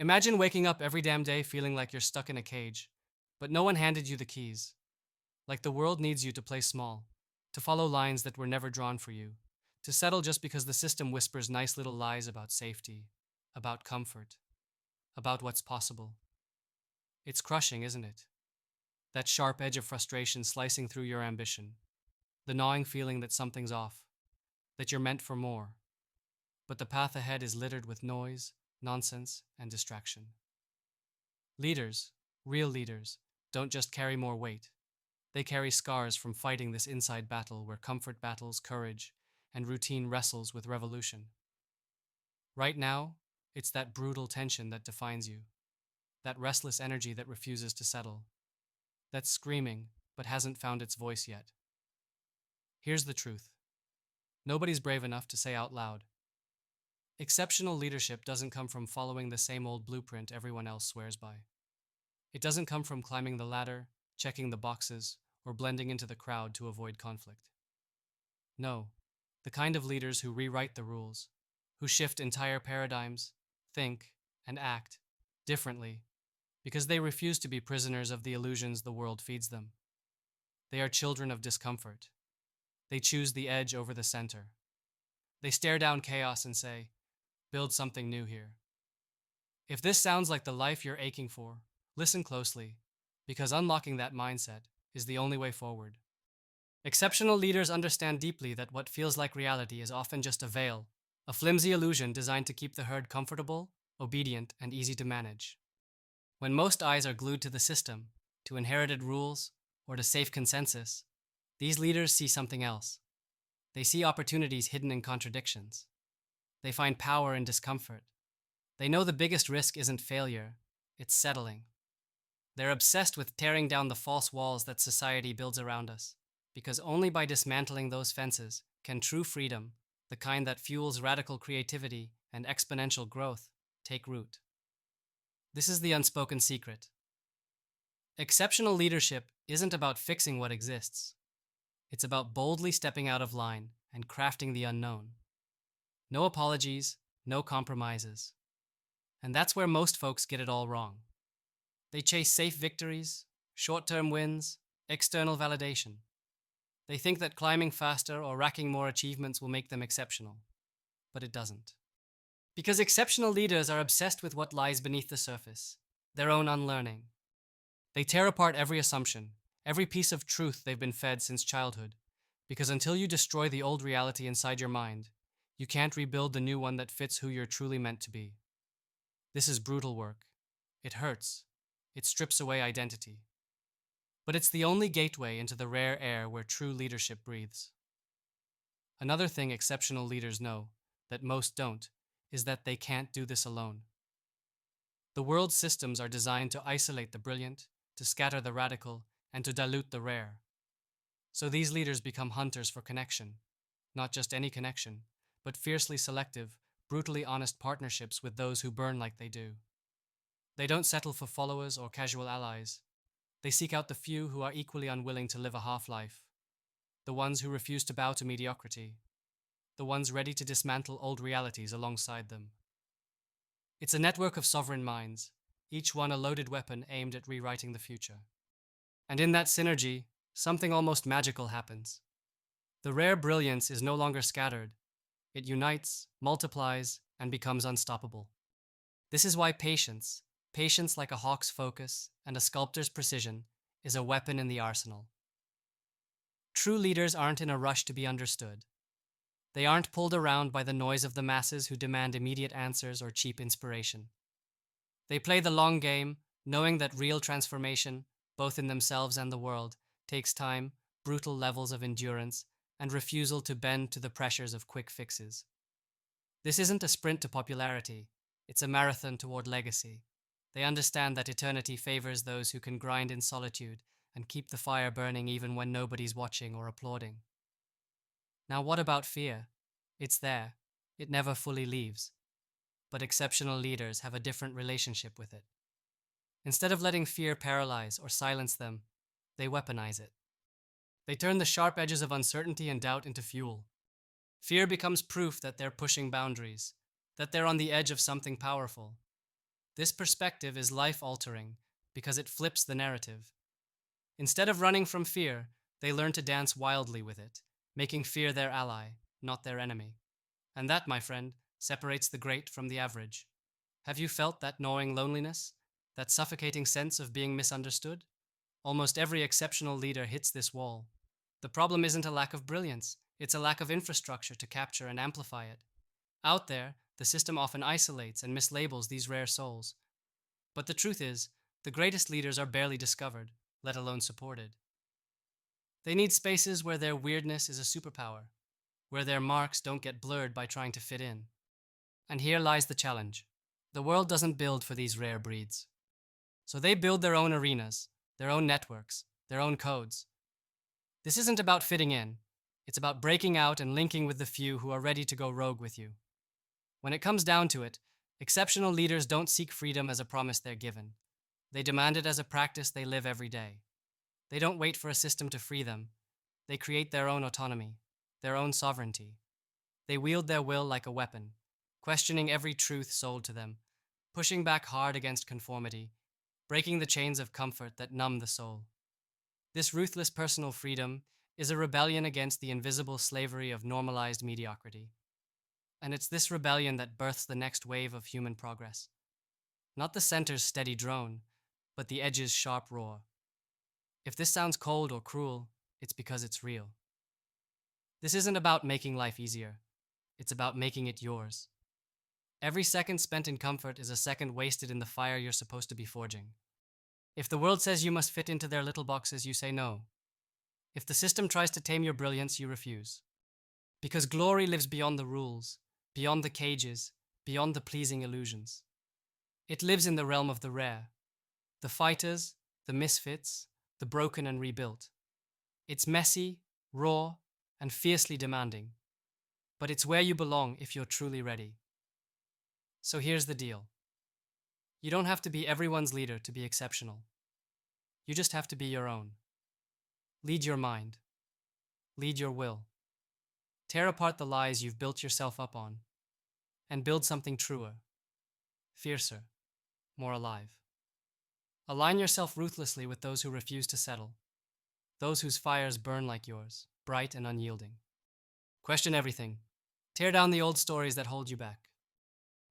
Imagine waking up every damn day feeling like you're stuck in a cage, but no one handed you the keys. Like the world needs you to play small, to follow lines that were never drawn for you, to settle just because the system whispers nice little lies about safety, about comfort, about what's possible. It's crushing, isn't it? That sharp edge of frustration slicing through your ambition, the gnawing feeling that something's off, that you're meant for more. But the path ahead is littered with noise, nonsense, and distraction. Leaders, real leaders, don't just carry more weight. They carry scars from fighting this inside battle where comfort battles courage and routine wrestles with revolution. Right now, it's that brutal tension that defines you, that restless energy that refuses to settle, that's screaming but hasn't found its voice yet. Here's the truth: nobody's brave enough to say out loud. Exceptional leadership doesn't come from following the same old blueprint everyone else swears by. It doesn't come from climbing the ladder, checking the boxes, or blending into the crowd to avoid conflict. No, the kind of leaders who rewrite the rules, who shift entire paradigms, think, and act differently because they refuse to be prisoners of the illusions the world feeds them. They are children of discomfort. They choose the edge over the center. They stare down chaos and say, build something new here. If this sounds like the life you're aching for, listen closely, because unlocking that mindset is the only way forward. Exceptional leaders understand deeply that what feels like reality is often just a veil, a flimsy illusion designed to keep the herd comfortable, obedient, and easy to manage. When most eyes are glued to the system, to inherited rules, or to safe consensus, these leaders see something else. They see opportunities hidden in contradictions. They find power in discomfort. They know the biggest risk isn't failure, it's settling. They're obsessed with tearing down the false walls that society builds around us, because only by dismantling those fences can true freedom, the kind that fuels radical creativity and exponential growth, take root. This is the unspoken secret. Exceptional leadership isn't about fixing what exists. It's about boldly stepping out of line and crafting the unknown. No apologies, no compromises. And that's where most folks get it all wrong. They chase safe victories, short-term wins, external validation. They think that climbing faster or racking more achievements will make them exceptional. But it doesn't. Because exceptional leaders are obsessed with what lies beneath the surface, their own unlearning. They tear apart every assumption, every piece of truth they've been fed since childhood, because until you destroy the old reality inside your mind, you can't rebuild the new one that fits who you're truly meant to be. This is brutal work. It hurts. It strips away identity. But it's the only gateway into the rare air where true leadership breathes. Another thing exceptional leaders know, that most don't, is that they can't do this alone. The world's systems are designed to isolate the brilliant, to scatter the radical, and to dilute the rare. So these leaders become hunters for connection. Not just any connection, but fiercely selective, brutally honest partnerships with those who burn like they do. They don't settle for followers or casual allies. They seek out the few who are equally unwilling to live a half-life. The ones who refuse to bow to mediocrity. The ones ready to dismantle old realities alongside them. It's a network of sovereign minds, each one a loaded weapon aimed at rewriting the future. And in that synergy, something almost magical happens. The rare brilliance is no longer scattered. It unites, multiplies, and becomes unstoppable. This is why patience like a hawk's focus and a sculptor's precision, is a weapon in the arsenal. True leaders aren't in a rush to be understood. They aren't pulled around by the noise of the masses who demand immediate answers or cheap inspiration. They play the long game, knowing that real transformation, both in themselves and the world, takes time, brutal levels of endurance, and refusal to bend to the pressures of quick fixes. This isn't a sprint to popularity, it's a marathon toward legacy. They understand that eternity favors those who can grind in solitude and keep the fire burning even when nobody's watching or applauding. Now, what about fear? It's there. It never fully leaves. But exceptional leaders have a different relationship with it. Instead of letting fear paralyze or silence them, they weaponize it. They turn the sharp edges of uncertainty and doubt into fuel. Fear becomes proof that they're pushing boundaries, that they're on the edge of something powerful. This perspective is life altering because it flips the narrative. Instead of running from fear, they learn to dance wildly with it, making fear their ally, not their enemy. And that, my friend, separates the great from the average. Have you felt that gnawing loneliness? That suffocating sense of being misunderstood? Almost every exceptional leader hits this wall. The problem isn't a lack of brilliance, it's a lack of infrastructure to capture and amplify it. Out there, the system often isolates and mislabels these rare souls. But the truth is, the greatest leaders are barely discovered, let alone supported. They need spaces where their weirdness is a superpower, where their marks don't get blurred by trying to fit in. And here lies the challenge. The world doesn't build for these rare breeds. So they build their own arenas, their own networks, their own codes. This isn't about fitting in, it's about breaking out and linking with the few who are ready to go rogue with you. When it comes down to it, exceptional leaders don't seek freedom as a promise they're given. They demand it as a practice they live every day. They don't wait for a system to free them. They create their own autonomy, their own sovereignty. They wield their will like a weapon, questioning every truth sold to them, pushing back hard against conformity, breaking the chains of comfort that numb the soul. This ruthless personal freedom is a rebellion against the invisible slavery of normalized mediocrity. And it's this rebellion that births the next wave of human progress. Not the center's steady drone, but the edge's sharp roar. If this sounds cold or cruel, it's because it's real. This isn't about making life easier. It's about making it yours. Every second spent in comfort is a second wasted in the fire you're supposed to be forging. If the world says you must fit into their little boxes, you say no. If the system tries to tame your brilliance, you refuse. Because glory lives beyond the rules, beyond the cages, beyond the pleasing illusions. It lives in the realm of the rare, the fighters, the misfits, the broken and rebuilt. It's messy, raw, and fiercely demanding. But it's where you belong if you're truly ready. So here's the deal. You don't have to be everyone's leader to be exceptional. You just have to be your own. Lead your mind. Lead your will. Tear apart the lies you've built yourself up on, and build something truer, fiercer, more alive. Align yourself ruthlessly with those who refuse to settle, those whose fires burn like yours, bright and unyielding. Question everything. Tear down the old stories that hold you back.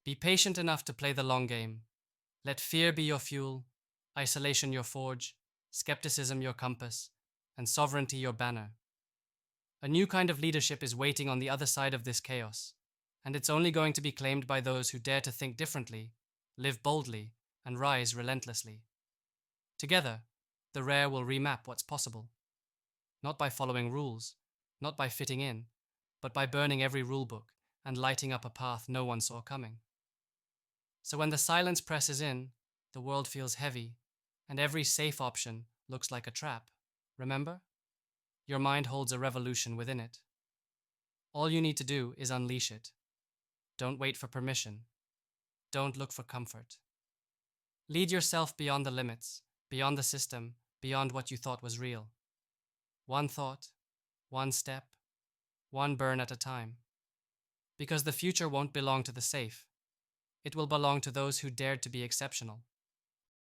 Be patient enough to play the long game. Let fear be your fuel, isolation your forge, skepticism your compass, and sovereignty your banner. A new kind of leadership is waiting on the other side of this chaos, and it's only going to be claimed by those who dare to think differently, live boldly, and rise relentlessly. Together, the rare will remap what's possible. Not by following rules, not by fitting in, but by burning every rulebook and lighting up a path no one saw coming. So when the silence presses in, the world feels heavy, and every safe option looks like a trap. Remember? Your mind holds a revolution within it. All you need to do is unleash it. Don't wait for permission. Don't look for comfort. Lead yourself beyond the limits, beyond the system, beyond what you thought was real. One thought, one step, one burn at a time. Because the future won't belong to the safe. It will belong to those who dared to be exceptional.